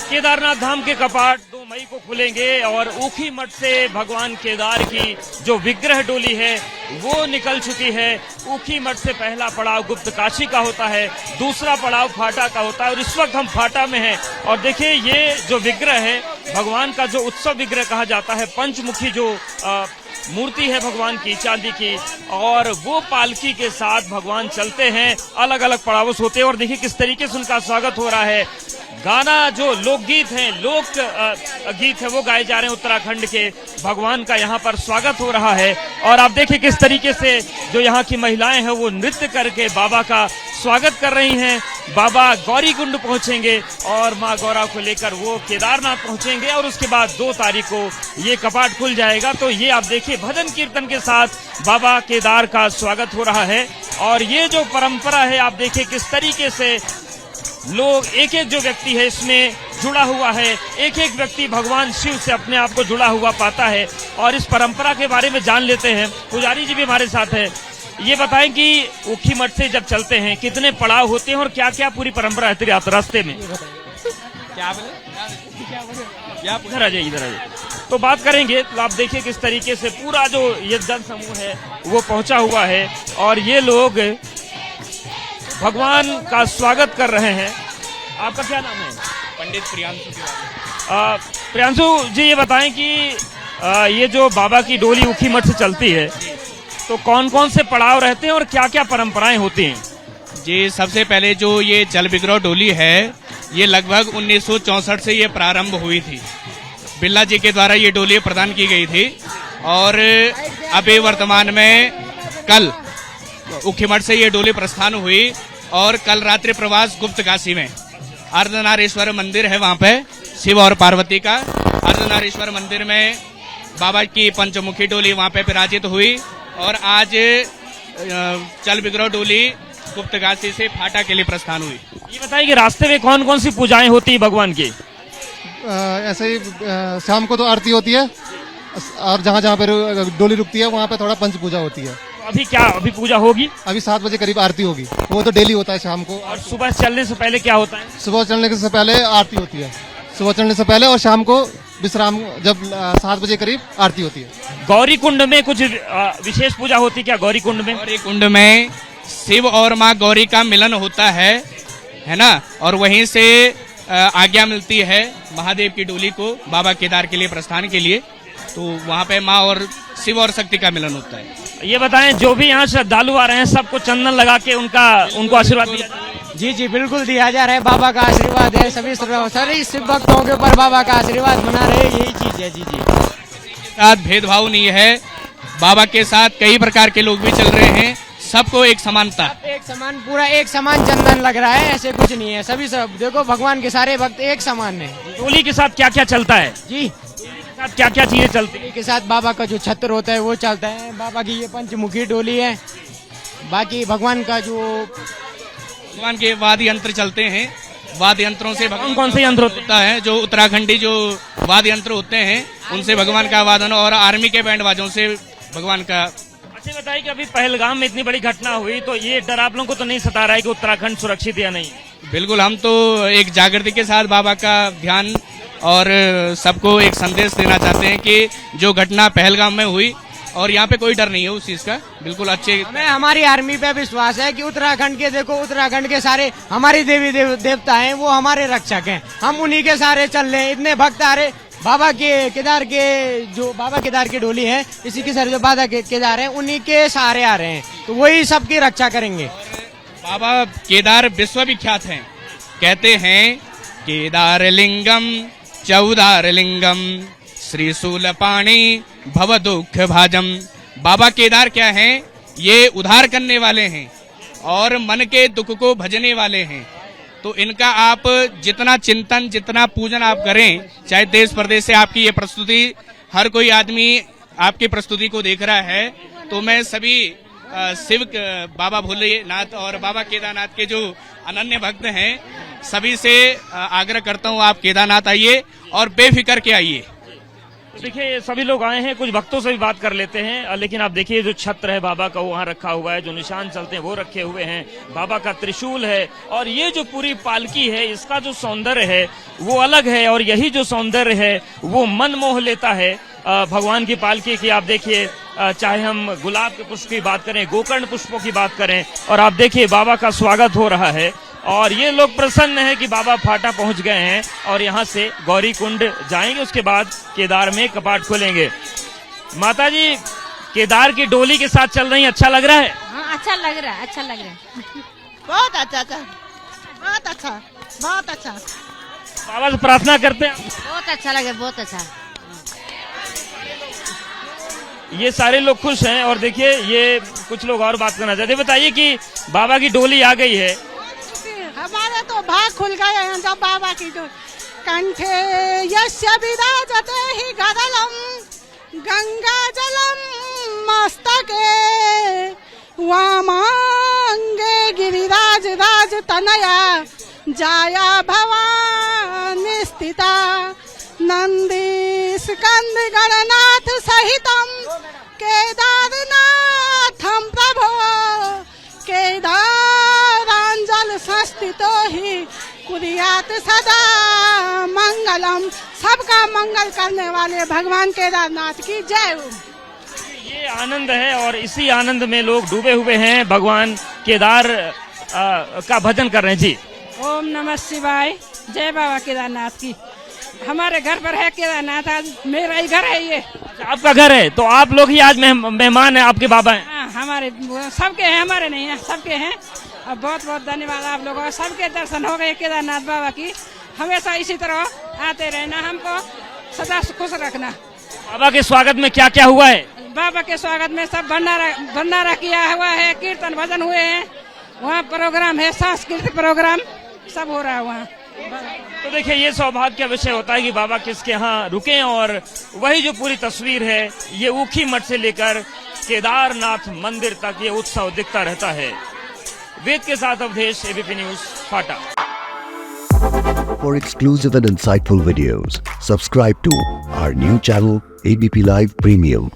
केदारनाथ धाम के कपाट 2 मई को खुलेंगे और ऊखी मठ से भगवान केदार की जो विग्रह डोली है वो निकल चुकी है। ऊखी मठ से पहला पड़ाव गुप्त काशी का होता है, दूसरा पड़ाव फाटा का होता है और इस वक्त हम फाटा में हैं। और देखिए ये जो विग्रह है भगवान का जो उत्सव विग्रह कहा जाता है, पंचमुखी जो मूर्ति है भगवान की चांदी की, और वो पालकी के साथ भगवान चलते हैं, अलग अलग पड़ावों से होते हैं। और देखिए किस तरीके से उनका स्वागत हो रहा है। गाना जो लोकगीत है, लोक गीत है वो गाए जा रहे हैं उत्तराखंड के। भगवान का यहाँ पर स्वागत हो रहा है और आप देखिए किस तरीके से जो यहाँ की महिलाएं हैं वो नृत्य करके बाबा का स्वागत कर रही हैं। बाबा गौरी कुंड पहुंचेंगे और माँ गौरा को लेकर वो केदारनाथ पहुंचेंगे और उसके बाद 2 तारीख को ये कपाट खुल जाएगा। तो ये आप देखिए भजन कीर्तन के साथ बाबा केदार का स्वागत हो रहा है। और ये जो परंपरा है आप देखिए किस तरीके से लोग, एक एक जो व्यक्ति है इसमें जुड़ा हुआ है, एक एक व्यक्ति भगवान शिव से अपने आप को जुड़ा हुआ पाता है। और इस परंपरा के बारे में जान लेते हैं। पुजारी जी भी हमारे साथ है। ये बताएं कि ऊखी मठ से जब चलते हैं कितने पड़ाव होते हैं और क्या क्या पूरी परंपरा है रास्ते में? क्या बोले? इधर आ जाइए, इधर आ जाइए। तो बात करेंगे। तो आप देखिए किस तरीके से पूरा जो ये जन समूह है वो पहुंचा हुआ है और ये लोग भगवान का स्वागत कर रहे हैं। आपका क्या नाम है? पंडित प्रियांशु तिवारी। प्रियांशु जी ये बताएं कि ये जो बाबा की डोली ऊखी मठ से चलती है तो कौन कौन से पड़ाव रहते हैं और क्या क्या परंपराएं होती हैं? जी, सबसे पहले जो ये जल विग्रह डोली है ये लगभग 1964 से ये प्रारंभ हुई थी। बिरला जी के द्वारा ये डोली प्रदान की गई थी और अभी वर्तमान में कल ऊखी मठ से ये डोली प्रस्थान हुई और कल रात्रि प्रवास गुप्त काशी में अर्धनारीश्वर मंदिर है, वहाँ पे शिव और पार्वती का अर्धनारीश्वर मंदिर में बाबा की पंचमुखी डोली वहाँ पे विराजित हुई। और आज चल विग्रह डोली गुप्त काशी से फाटा के लिए प्रस्थान हुई। ये बताइए कि रास्ते में कौन कौन सी पूजाएं होती है भगवान की? ऐसे ही शाम को तो आरती होती है और जहाँ जहाँ पे डोली रुकती है वहाँ पे थोड़ा पंच पूजा होती है। अभी पूजा होगी? अभी 7 बजे करीब आरती होगी, वो तो डेली होता है शाम को। और सुबह चलने से पहले क्या होता है? सुबह चलने से पहले आरती होती है, सुबह चलने से पहले, और शाम को विश्राम जब 7 बजे करीब आरती होती है। गौरी कुंड में कुछ विशेष पूजा होती है क्या? गौरी कुंड में में शिव और माँ गौरी का मिलन होता है ना, और वहीं से आज्ञा मिलती है महादेव की डोली को बाबा केदार के लिए प्रस्थान के लिए। तो वहाँ पे माँ और शिव और शक्ति का मिलन होता है। ये बताएं जो भी यहाँ श्रद्धालु आ रहे हैं सबको चंदन लगा के उनको आशीर्वाद दिया जाए। जी जी बिल्कुल दिया जा रहा है। बाबा का आशीर्वाद है, सभी शिव भक्तों के ऊपर बाबा का आशीर्वाद बना रहे, यही चीज है। जी जी, साथ भेदभाव नहीं है, बाबा के साथ कई प्रकार के लोग भी चल रहे हैं, सबको एक समानता, एक समान, पूरा एक समान चंदन लग रहा है, ऐसे कुछ नहीं है। सभी सब देखो भगवान के सारे भक्त एक समान है। डोली के साथ क्या क्या चलता है? जी, साथ क्या क्या चीजें चलती है? के साथ बाबा का जो छत्र होता है वो चलता है। बाबा की ये पंचमुखी डोली है। बाकी भगवान का जो भगवान के वाद्य यंत्र चलते हैं, वाद्य यंत्रों से कौन कौन से यंत्र होता है? जो उत्तराखंडी जो वाद्य यंत्र होते हैं उनसे भगवान का वादन, और आर्मी के बैंड बाजों से भगवान का। अच्छा बताइए कि अभी पहलगाम में इतनी बड़ी घटना हुई तो ये डर आप लोगों को तो नहीं सता रहा है कि उत्तराखंड सुरक्षित या नहीं? बिल्कुल, हम तो एक जागृति के साथ बाबा का ध्यान और सबको एक संदेश देना चाहते हैं कि जो घटना पहलगाम में हुई और यहाँ पे कोई डर नहीं है उस चीज का। बिल्कुल अच्छे, हमें हमारी आर्मी पे विश्वास है कि उत्तराखंड के, देखो उत्तराखंड के सारे हमारी देवी देवता हैं, वो हमारे रक्षक हैं। हम उन्हीं के सारे चल रहे हैं। इतने भक्त आ रहे बाबा के केदार के, जो बाबा केदार की डोली है, इसी के सारे जो बाबा केदार हैं उन्हीं के सहारे आ रहे हैं, तो वही सबकी रक्षा करेंगे। बाबा केदार विश्वविख्यात हैं। कहते हैं केदार लिंगम चौदार लिंगम श्रीशूलपाणि भव दुख भाजम। बाबा केदार क्या हैं? ये उद्धार करने वाले हैं और मन के दुख को भजने वाले हैं। तो इनका आप जितना चिंतन, जितना पूजन आप करें, चाहे देश प्रदेश से आपकी ये प्रस्तुति, हर कोई आदमी आपकी प्रस्तुति को देख रहा है, तो मैं सभी शिव बाबा भोलेनाथ और बाबा केदारनाथ के जो अनन्य भक्त हैं सभी से आग्रह करता हूँ आप केदारनाथ आइए और बेफिक्र के आइए। देखिए सभी लोग आए हैं, कुछ भक्तों से भी बात कर लेते हैं, लेकिन आप देखिए जो छत्र है बाबा का वो वहाँ रखा हुआ है, जो निशान चलते हैं वो रखे हुए हैं, बाबा का त्रिशूल है, और ये जो पूरी पालकी है इसका जो सौंदर्य है वो अलग है, और यही जो सौंदर्य है वो मन मोह लेता है भगवान की पालकी की। आप देखिए चाहे हम गुलाब के पुष्प की बात करें, गोकर्ण पुष्पों की बात करें, और आप देखिए बाबा का स्वागत हो रहा है, और ये लोग प्रसन्न हैं कि बाबा फाटा पहुंच गए हैं और यहाँ से गौरी कुंड जाएंगे, उसके बाद केदार में कपाट खोलेंगे। माता जी केदार की डोली के साथ चल रही हैं, अच्छा लग रहा है? हाँ अच्छा लग रहा है, अच्छा लग रहा है। बहुत अच्छा अच्छा, बहुत अच्छा, बहुत अच्छा। बाबा से प्रार्थना करते हैं। बहुत अच्छा लगे, बहुत अच्छा। ये सारे लोग खुश हैं, और देखिए ये कुछ लोग और बात करना चाहते हैं। बताइए कि बाबा की डोली आ गई है, हमारे तो भाग खुल गए हैं जब बाबा की जो कंठे यस्य विराजते ही गदलम गंगा जलम मस्तके वामांगे गिरिराज राज तनया जाया भवानी स्थिता नंदी स्कंद गणनाथ सहितम केदारनाथम प्रभो केदारांजल संस्थितो ही कुरियात सदा मंगलम। सबका मंगल करने वाले भगवान केदारनाथ की जय हो। ये आनंद है, और इसी आनंद में लोग डूबे हुए हैं, भगवान केदार का भजन कर रहे हैं। जी ओम नमः शिवाय, जय बाबा केदारनाथ की। हमारे घर पर है केदारनाथ, आज मेरा ही घर है ये। आपका घर है, तो आप लोग ही आज मेहमान हैं, आपके बाबा हैं? हाँ, हमारे सबके हैं, हमारे नहीं है, सबके हैं। और बहुत बहुत धन्यवाद आप लोगों का, सबके दर्शन हो गए केदारनाथ बाबा की। हमेशा इसी तरह आते रहना, हमको सदा खुश रखना। बाबा के स्वागत में क्या क्या हुआ है? बाबा के स्वागत में सब भंडारा किया हुआ है, कीर्तन भजन हुए हैं, वहाँ प्रोग्राम है, सांस्कृतिक प्रोग्राम सब हो रहा है वहाँ। तो देखिए ये सौभाग्य का विषय होता है कि बाबा किसके यहाँ रुके, और वही जो पूरी तस्वीर है ये ऊखी मठ से लेकर केदारनाथ मंदिर तक ये उत्सव दिखता रहता है। वेद के साथ अवधेश, एबीपी न्यूज, फाटा। For exclusive and insightful videos, subscribe to our new channel ABP Live Premium.